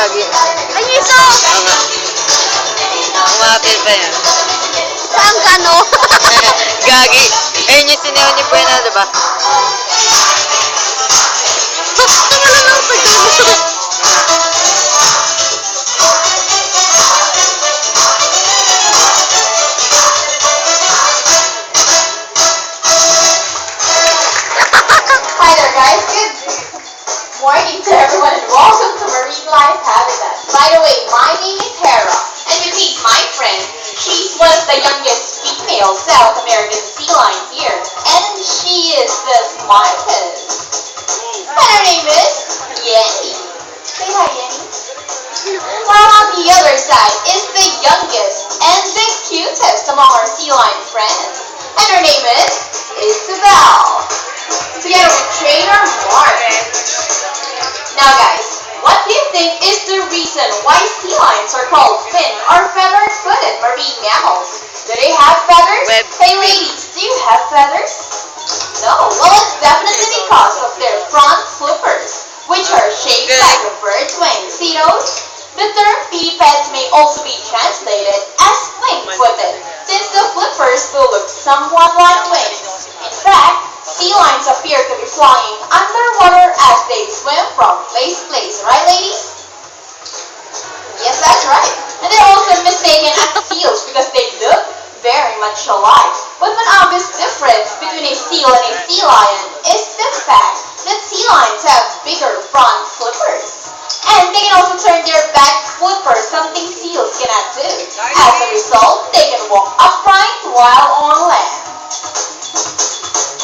gagi. Ay, iso! Umapil pa yan. Saan ka, no? Gagi. Ayun yung sineho ni Buena, diba? Tumalala lang sa gano. Hi there guys, good morning to everyone and welcome to Marine Life Habitat. By the way, my name is Hera and you meet my friend. She's one of the youngest female South American sea lions here and she is the smartest. And her name is Yenny. Say hi Yenny. While on the other side is the youngest and the cutest among our sea lion friends. And her name is Isabel. Together with Trainer Mark. Now guys, what do you think is the reason why sea lions are called fin or feather-footed marine mammals? Do they have feathers? Web. Hey ladies, do you have feathers? No, well it's definitely because of their front flippers, which are shaped like a bird's wing. See those? The term pipeds may also be translated as wing-footed, since the flippers do look somewhat like wings. In fact, sea lions appear to be flying underwater as they swim from place to place, right ladies? Yes, that's right. And they're also mistaken as seals because they look very much alike. But one obvious difference between a seal and a sea lion is the fact that sea lions have bigger front flippers. And they can also turn their back flippers, something seals cannot do. As a result, they can walk upright while on land.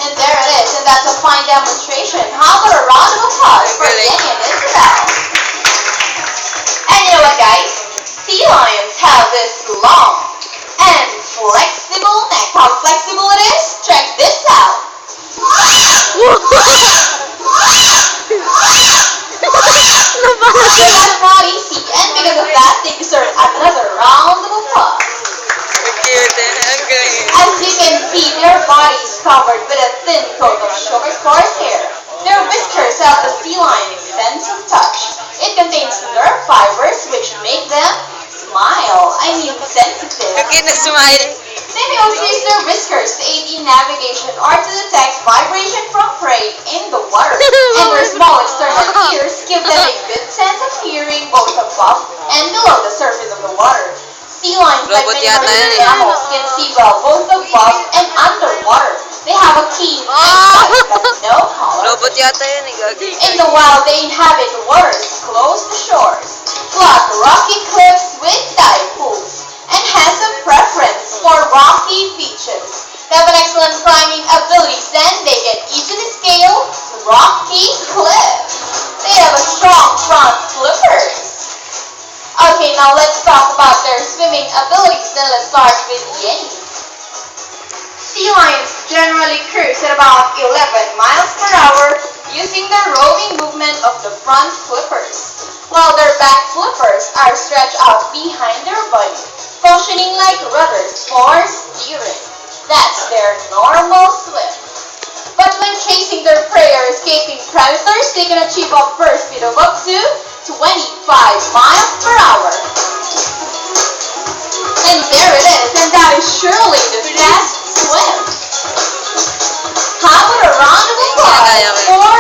And there it is, and that's a fine demonstration. How about a round of applause for Yenny and Isabel? And you know what guys? Sea lions have this long and flexible neck. How flexible it is? Check this out. That's not easy, and because of that, they deserve another round of applause. As you can see, their body is covered with a thin coat of short, coarse hair. Their whiskers help the sea lion's sense of touch. It contains nerve fibers which make them smile. I mean sensitive. Okay, nag-smile. They may also use their whiskers to aid in navigation or to detect vibration from prey in the water. And their small external ears give them a good sense of hearing both above and below the surface of the water. Sea lions, like Robot many yata marine yan eh. mammals, can see well both above and underwater. They have a keen sight but no color. Robot yata yan eh, gagi. In the wild, they inhabit waters close to shores, flat rocky cliffs with tide pools, and has a preference for rocky beaches. They have an excellent climbing abilities, then they can easily scale rocky cliffs. They have a strong front flippers. Okay, now let's talk about their swimming abilities. Then let's start with Yenny. Sea lions generally cruise at about 11 miles per hour using the rowing movement of the front flippers, while their back flippers are stretched out behind their body, functioning like rudders for steering. That's their normal swim. But when chasing their prey or escaping predators, they can achieve a burst speed of up to 25 miles per hour. And there it is, and that is surely the fast swim. How about a round of applause for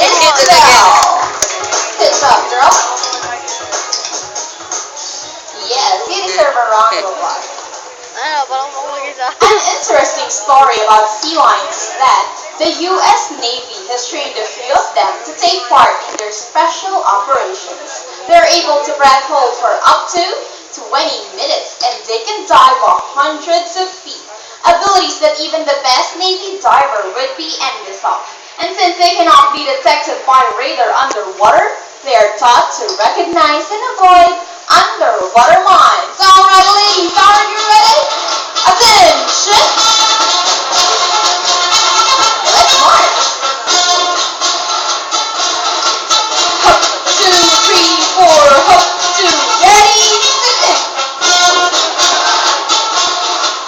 Isabel? Good job, girl. Yes, you deserve a round of applause. Ano, parang mag-isa. An interesting story about sea lions is that the U.S. Navy has trained a few of them to take part in their special operations. They're able to breath hold for up to 20 minutes and they can dive hundreds of feet. Abilities that even the best Navy diver would be envious of. And since they cannot be detected by radar underwater, they are taught to recognize and avoid underwater mines. Alright ladies, are you ready? Attention! Let's march! Hop, 2, 3, 4, hop, 2, ready, sit!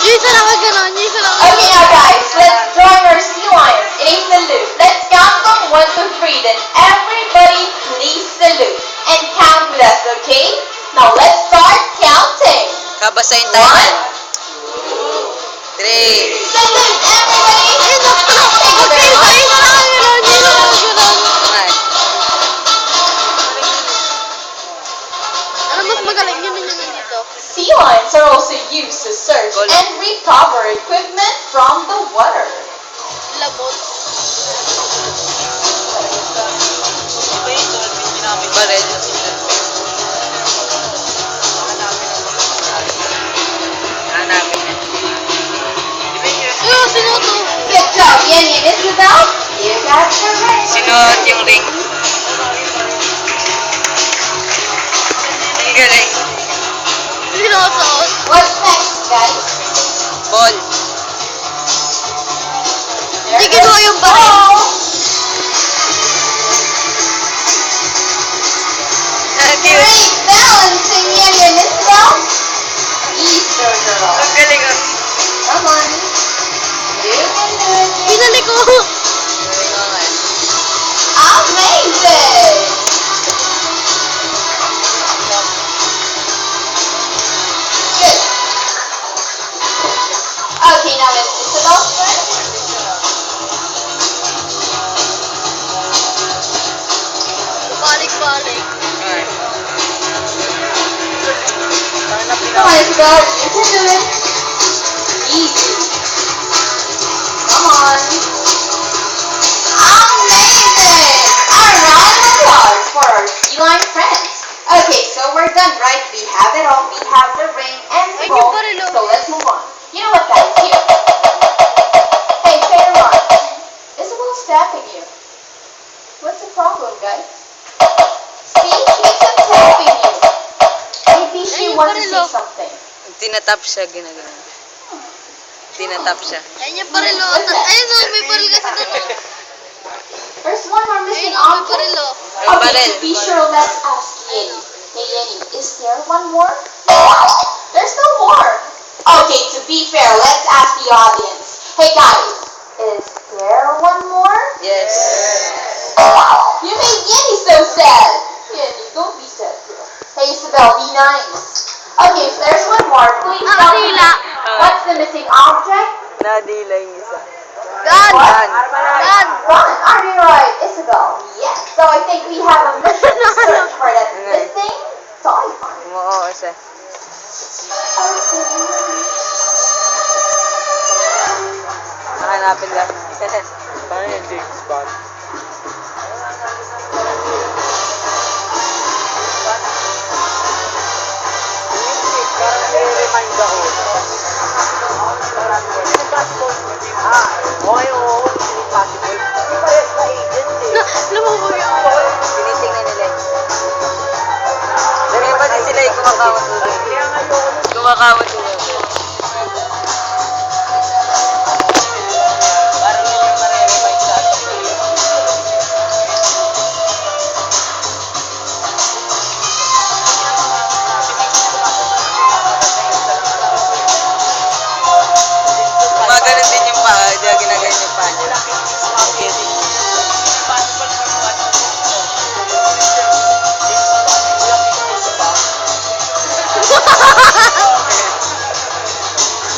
Isa lang ang ganon, isa lang. Okay now guys, let's join our sea lions in a salute. Let's count from 1 to 3, then everybody please salute. and count with us, okay? Now let's start counting. Kabasahin tayo yan. 3. Seven, everybody. Ayun na. Thank you very much. Ayun na lang ang gano'n. Ayun na lang ang gano'n. Okay. Ano mas magaling yun yung nandito? Sea lions are also used to search and recover equipment from the water. Labot. Baril. Hanapin na. Ayun, sino to? Good job, Yanni and Isabel. You got the ring. Sinuot yung ring. Ang galing. Sino to? What's next, guys? Ball. There Sige, goes no, yung baril. ball. Great balancing, Yanni and Isabel. Easter girl. Ang galing ah. Come on. You can do it. Pinali ko. Okay. Amazing. Good. Okay, now it's Isabel's turn. Balik-balik. Okay. Come on, Isabel. You can do it. Easy. Come on. Amazing. A round of applause for our sea lion friends. Okay, so we're done, right? We have it all. We have the ring and the Ay, yung ball. baril, oh. So let's move on. You know what, guys? Here. Hey, fair one. Isabel's tapping you. What's the problem, guys? See, she keeps on tapping you. Maybe she Ay, yung wants to baril, say oh. something. Tinatap siya, ginagawa. Tinatap siya. Ayun yung baril, oh. Ayun, oh, may baril kasi doon, oh. There's one more missing Ayun, oh, may object. baril, oh. Yung Okay, baril. to be sure, let's ask Yenny. Hey Yenny, is there one more? There's no more. Okay, to be fair, let's ask the audience. Hey guys, is there one more? Yes. You made Yenny so sad. Yenny, don't be sad, girl. Hey Isabel, be nice. Okay, if there's one more, please tell me. Nakadila. What's the missing object? Nadila yung isa. Gun! Gun. Gun! Run, are you right, Isabel? Yes. So I think we have a mission to search for that missing toy. Oo siya. Hanapin lang. Paano yung James Bond? Parang nire-remind ako. Okay, oo. Impossible. Hindi pa rin na agent eh. Lumabog yun. Tinitingnan nila eh. Dami pa din sila yung kumakawat doon. Kumakawat doon. Parang yun yung nare-remind sa atin. Gumaganon din yung paa. Diya ginaganon yung paa niya. Okay.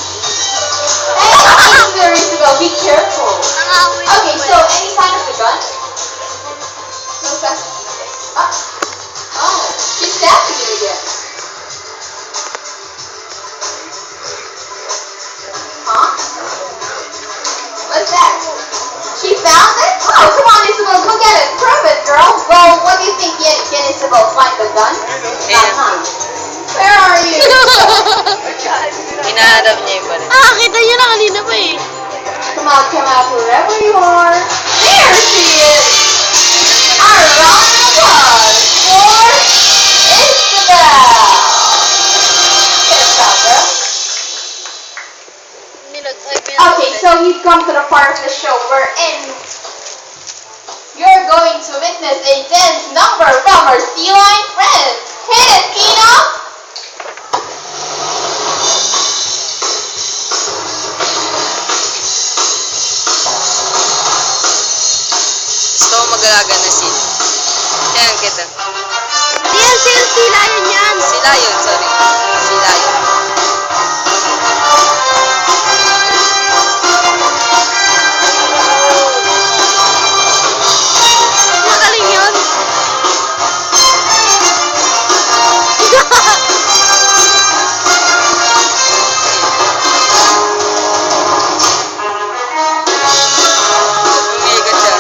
Hey, Easter, Isabel, be careful. Nangamoy na Okay, ba so yun? any sign of the gun? No sign. Oh, she's tapping you again. Huh? What's that? She found it? Oh, come on, Isabel, go get it. Prove it, girl. Well, what do you think, Yenny? Can Isabel find the gun? Not, huh? Where are you? Hinahanap niya yung baril. Ah, kita niya na kanina pa eh. Come out, wherever you are. There she is! A round of applause for Isabel! Good job, girl. Okay, so we've come to the part of the show wherein you're going to witness a dance number from our sea lion friends. Hit it, Tina! Gusto ko mag-alaga na scene. Yan kita. si Lion yan. Sila yun, sorry. Sila yun. Magaling yun. Umiikot siya.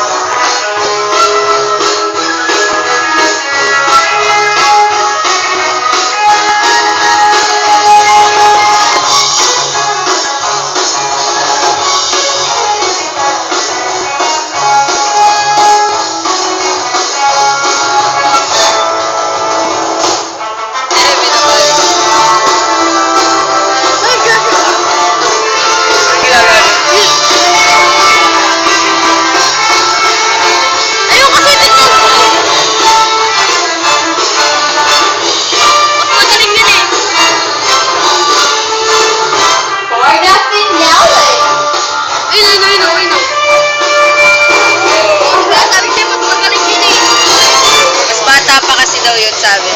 Binabalik. Ay, grabe. Ang ginagawa niya. Ayun kasi tingnan. Mas magaling yun eh. 4-0 Nelly. Ayun. Mas magaling yun, mas magaling yun eh. Mas bata pa kasi daw yun, sabi.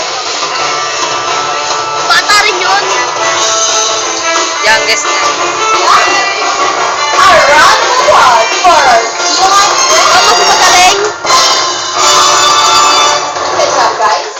Bata rin yun. Youngest na. A round of applause for our feline friend. Mas magaling. Good job, guys.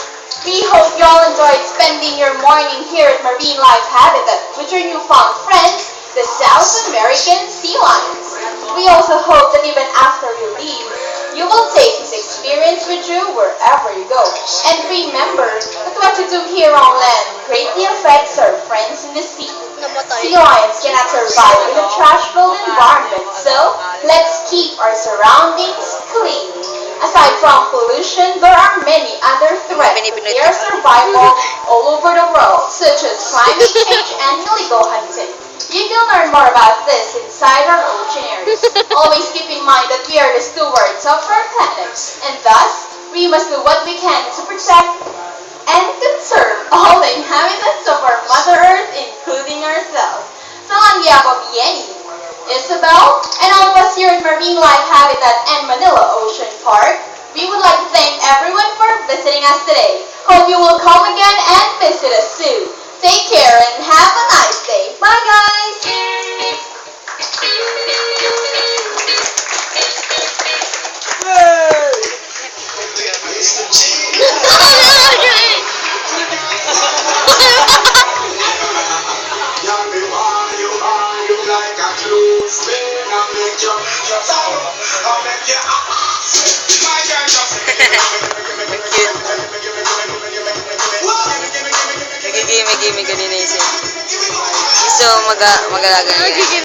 We hope you all enjoyed spending your morning here at Marine Life Habitat with your newfound friends, the South American sea lions. We also hope that even after you leave, you will take this experience with you wherever you go. And remember that what you do here on land greatly affects our friends in the sea. Namatay. Sea lions cannot survive in a trash-filled environment, so let's keep our surroundings clean. Aside from pollution, there are many other threats to their survival all over the world, such as climate change and illegal hunting. You can learn more about this inside our oceanaries. Always keep in mind that we are the stewards of our planet, and thus, we must do what we can to protect and conserve all the inhabitants of our Mother Earth, including ourselves. Salangiago Bieni, Isabel, and all of us here at Marine Life Habitat and Manila Ocean Park, we would like to thank everyone for visiting us today. Hope you will come again and visit us soon. Take care and have a nice day. Bye, guys! Nagigimik-gimik kanina yung sis. Gusto mag-alaga niya.